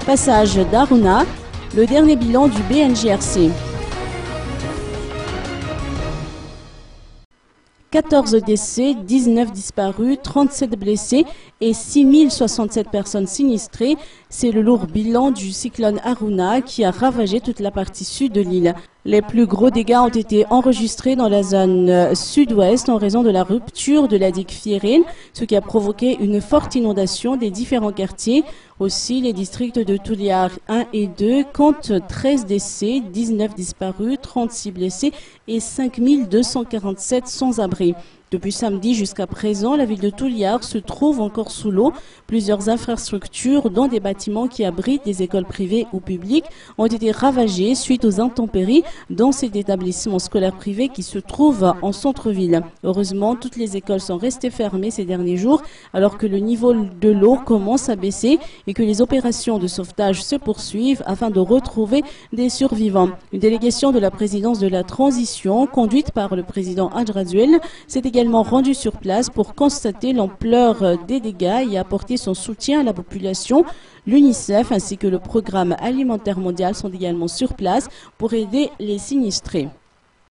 Passage d'Aruna, le dernier bilan du BNJRC. 14 décès, 19 disparus, 37 blessés et 6067 personnes sinistrées. C'est le lourd bilan du cyclone Aruna qui a ravagé toute la partie sud de l'île. Les plus gros dégâts ont été enregistrés dans la zone sud-ouest en raison de la rupture de la digue Fierine, ce qui a provoqué une forte inondation des différents quartiers. Aussi, les districts de Touliar 1 et 2 comptent 13 décès, 19 disparus, 36 blessés et 5247 sans-abri. Depuis samedi jusqu'à présent, la ville de Touliar se trouve encore sous l'eau. Plusieurs infrastructures, dont des bâtiments qui abritent des écoles privées ou publiques, ont été ravagées suite aux intempéries dans cet établissement scolaire privé qui se trouve en centre-ville. Heureusement, toutes les écoles sont restées fermées ces derniers jours alors que le niveau de l'eau commence à baisser et que les opérations de sauvetage se poursuivent afin de retrouver des survivants. Une délégation de la présidence de la transition, conduite par le président Adjraduel, s'est également rendu sur place pour constater l'ampleur des dégâts et apporter son soutien à la population. L'UNICEF ainsi que le Programme alimentaire mondial sont également sur place pour aider les sinistrés.